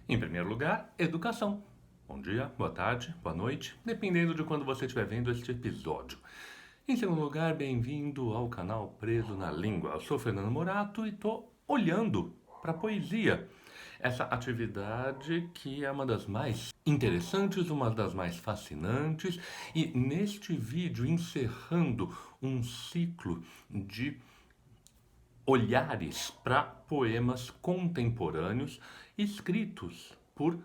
Em primeiro lugar, educação. Bom dia, boa tarde, boa noite, dependendo de quando você estiver vendo este episódio. Em segundo lugar, bem-vindo ao canal Preso na Língua. Eu sou Fernando Morato e estou olhando para a poesia. Essa atividade que é uma das mais interessantes, uma das mais fascinantes, e neste vídeo encerrando um ciclo de olhares para poemas contemporâneos escritos por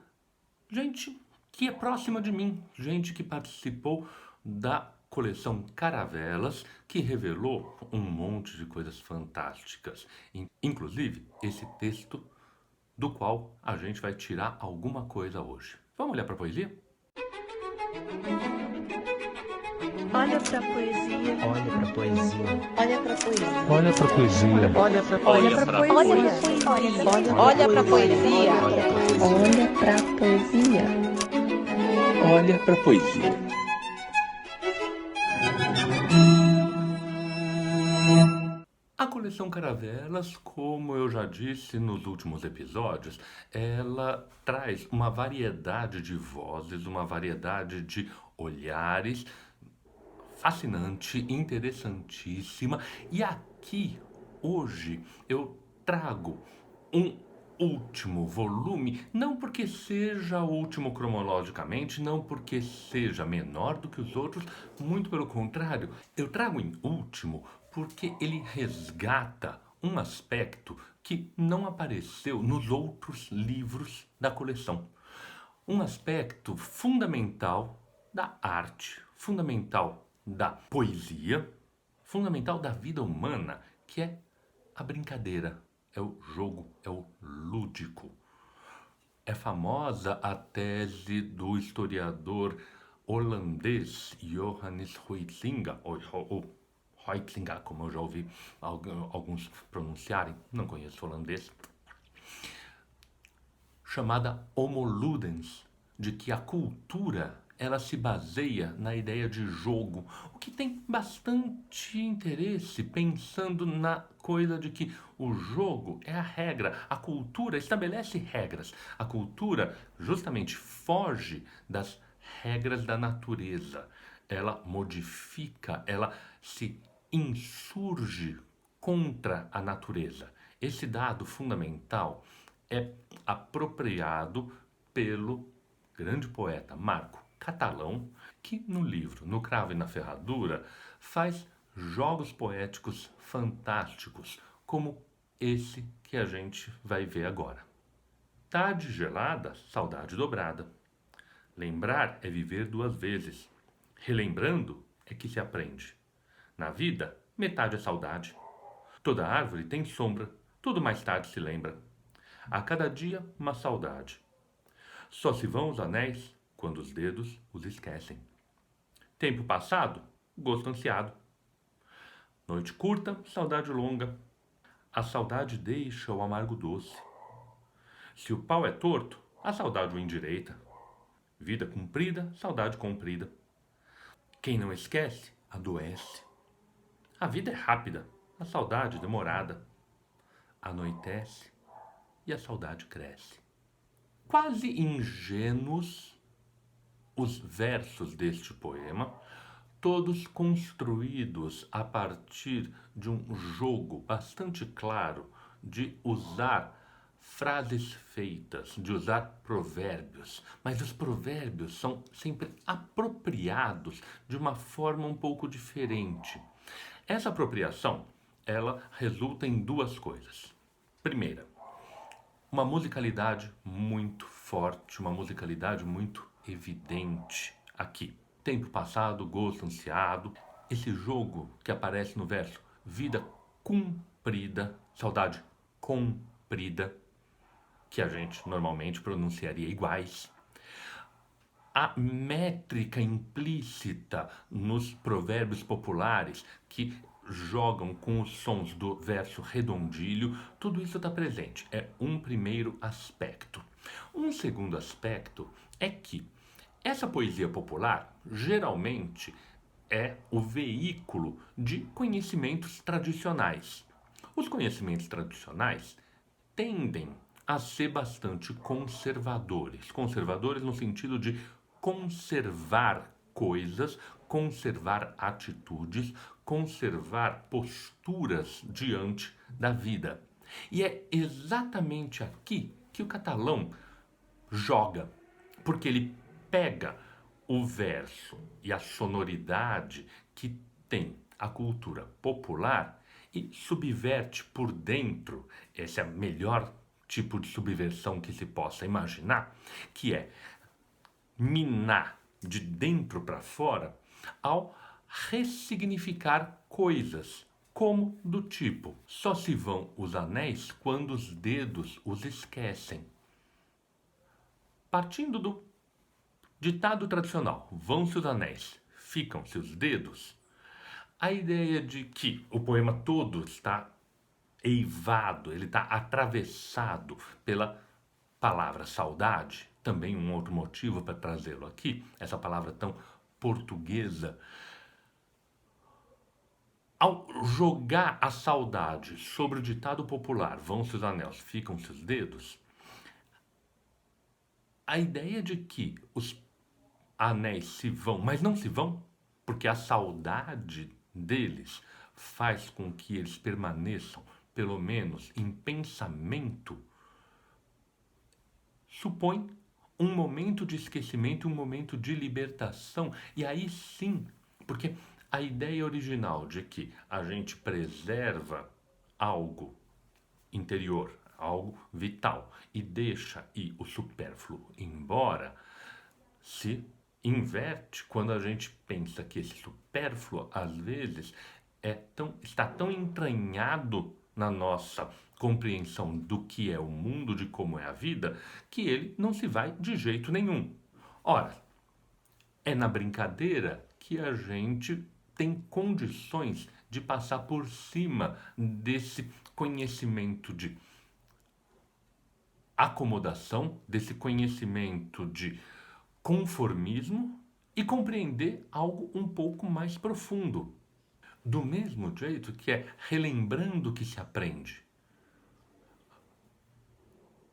gente que é próxima de mim, gente que participou da coleção Caravelas, que revelou um monte de coisas fantásticas. Inclusive, esse texto do qual a gente vai tirar alguma coisa hoje. Vamos olhar para a poesia? Olha pra poesia. Olha pra poesia. Olha pra poesia. Olha pra poesia. Olha pra poesia. Olha pra poesia. Olha pra poesia. Olha pra poesia. A coleção Caravelas, como eu já disse nos últimos episódios, ela traz uma variedade de vozes, uma variedade de olhares fascinante, interessantíssima. E aqui, hoje, eu trago um último volume, não porque seja último cronologicamente, não porque seja menor do que os outros, muito pelo contrário, eu trago em último porque ele resgata um aspecto que não apareceu nos outros livros da coleção. Um aspecto fundamental da arte, fundamental da poesia, fundamental da vida humana, que é a brincadeira, é o jogo, é o lúdico. É famosa a tese do historiador holandês Johannes Huizinga, ou Huizinga, como eu já ouvi alguns pronunciarem, não conheço holandês, chamada Homo Ludens, de que a cultura ela se baseia na ideia de jogo, o que tem bastante interesse pensando na coisa de que o jogo é a regra, a cultura estabelece regras, a cultura justamente foge das regras da natureza, ela modifica, ela se insurge contra a natureza. Esse dado fundamental é apropriado pelo grande poeta Marco Catalão, que no livro No Cravo e na Ferradura faz jogos poéticos fantásticos, como esse que a gente vai ver agora. Tarde gelada, saudade dobrada. Lembrar é viver duas vezes. Relembrando é que se aprende. Na vida, metade é saudade. Toda árvore tem sombra, tudo mais tarde se lembra. A cada dia, uma saudade. Só se vão os anéis quando os dedos os esquecem. Tempo passado, gosto ansiado. Noite curta, saudade longa. A saudade deixa o amargo doce. Se o pau é torto, a saudade o endireita. Vida cumprida, saudade comprida. Quem não esquece, adoece. A vida é rápida, a saudade demorada. Anoitece e a saudade cresce. Quase ingênuos os versos deste poema, todos construídos a partir de um jogo bastante claro de usar frases feitas, de usar provérbios, mas os provérbios são sempre apropriados de uma forma um pouco diferente. Essa apropriação, ela resulta em duas coisas. Primeira, uma musicalidade muito forte, uma musicalidade muito evidente aqui. Tempo passado, gosto ansiado. Esse jogo que aparece no verso, vida cumprida, saudade comprida, que a gente normalmente pronunciaria iguais. A métrica implícita nos provérbios populares que jogam com os sons do verso redondilho, tudo isso está presente. É um primeiro aspecto. Um segundo aspecto é que essa poesia popular geralmente é o veículo de conhecimentos tradicionais. Os conhecimentos tradicionais tendem a ser bastante conservadores. Conservadores no sentido de conservar coisas, conservar atitudes, conservar posturas diante da vida. E é exatamente aqui que o catalão joga, porque ele pega o verso e a sonoridade que tem a cultura popular e subverte por dentro. Esse é o melhor tipo de subversão que se possa imaginar, que é minar de dentro para fora ao ressignificar coisas, como do tipo: só se vão os anéis quando os dedos os esquecem. Partindo do ditado tradicional, vão-se os anéis, ficam-se os dedos, a ideia de que o poema todo está eivado, ele está atravessado pela palavra saudade, também um outro motivo para trazê-lo aqui, essa palavra tão portuguesa. Ao jogar a saudade sobre o ditado popular, vão-se os anéis, ficam-se os dedos, a ideia de que os anéis se vão, mas não se vão, porque a saudade deles faz com que eles permaneçam, pelo menos em pensamento, supõe um momento de esquecimento, um momento de libertação. E aí sim, porque a ideia original de que a gente preserva algo interior, algo vital, e deixa ir o supérfluo embora, se inverte quando a gente pensa que esse supérfluo, às vezes, está tão entranhado na nossa compreensão do que é o mundo, de como é a vida, que ele não se vai de jeito nenhum. Ora, é na brincadeira que a gente tem condições de passar por cima desse conhecimento de acomodação, desse conhecimento de conformismo e compreender algo um pouco mais profundo. Do mesmo jeito que é relembrando que se aprende.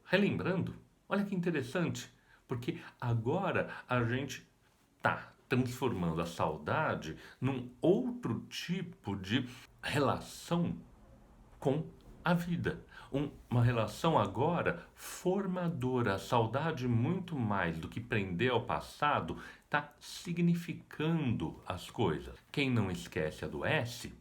Relembrando, olha que interessante, porque agora a gente está transformando a saudade num outro tipo de relação com a vida. Uma relação agora formadora. A saudade, muito mais do que prender ao passado, está significando as coisas. Quem não esquece adoece,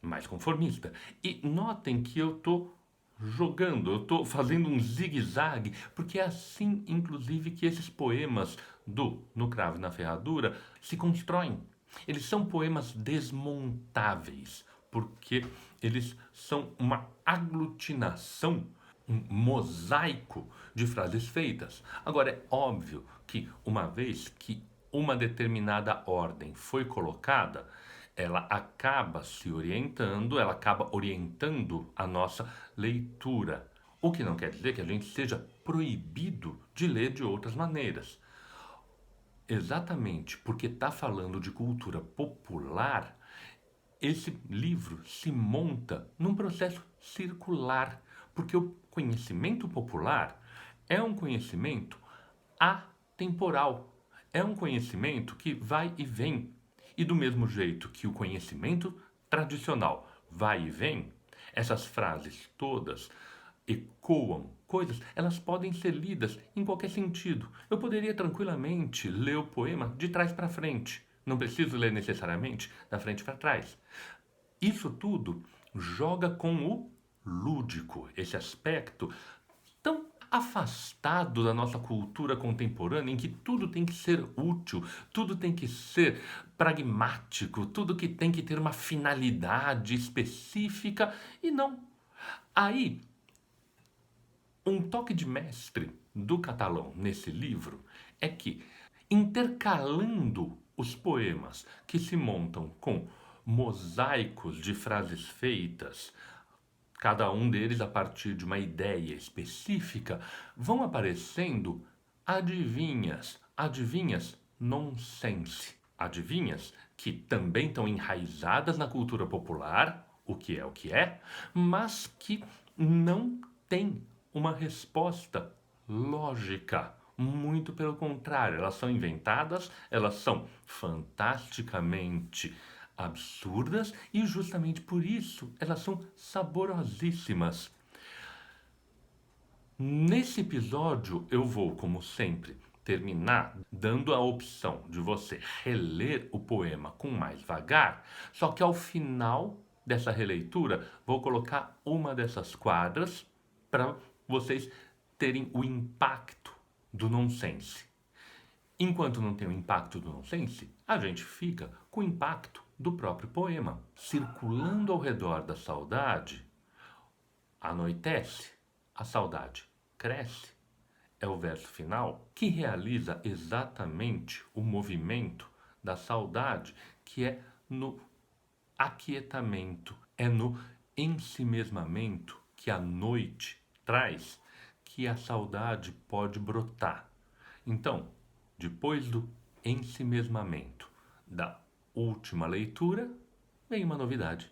mais conformista. E notem que eu estou jogando, eu estou fazendo um zigue-zague, porque é assim, inclusive, que esses poemas do No Cravo e na Ferradura se constroem. Eles são poemas desmontáveis, porque eles são uma aglutinação, um mosaico de frases feitas. Agora, é óbvio que uma vez que uma determinada ordem foi colocada, ela acaba se orientando, ela acaba orientando a nossa leitura. O que não quer dizer que a gente seja proibido de ler de outras maneiras. Exatamente porque está falando de cultura popular, esse livro se monta num processo circular, porque o conhecimento popular é um conhecimento atemporal, é um conhecimento que vai e vem. E do mesmo jeito que o conhecimento tradicional vai e vem, essas frases todas ecoam coisas, elas podem ser lidas em qualquer sentido. Eu poderia tranquilamente ler o poema de trás para frente. Não preciso ler necessariamente da frente para trás. Isso tudo joga com o lúdico, esse aspecto tão afastado da nossa cultura contemporânea, em que tudo tem que ser útil, tudo tem que ser pragmático, tudo que tem que ter uma finalidade específica, e não. Aí, um toque de mestre do catalão nesse livro é que, intercalando os poemas que se montam com mosaicos de frases feitas, cada um deles a partir de uma ideia específica, vão aparecendo adivinhas, adivinhas nonsense, adivinhas que também estão enraizadas na cultura popular, o que é, mas que não têm uma resposta lógica. Muito pelo contrário, elas são inventadas, elas são fantasticamente absurdas e justamente por isso elas são saborosíssimas. Nesse episódio eu vou, como sempre, terminar dando a opção de você reler o poema com mais vagar, só que ao final dessa releitura vou colocar uma dessas quadras para vocês terem o impacto do nonsense. Enquanto não tem o impacto do nonsense, a gente fica com o impacto do próprio poema. Circulando ao redor da saudade, anoitece, a saudade cresce. É o verso final que realiza exatamente o movimento da saudade, que é no aquietamento, é no ensimesmamento que a noite traz, que a saudade pode brotar. Então, depois do ensimesmamento da última leitura, vem uma novidade.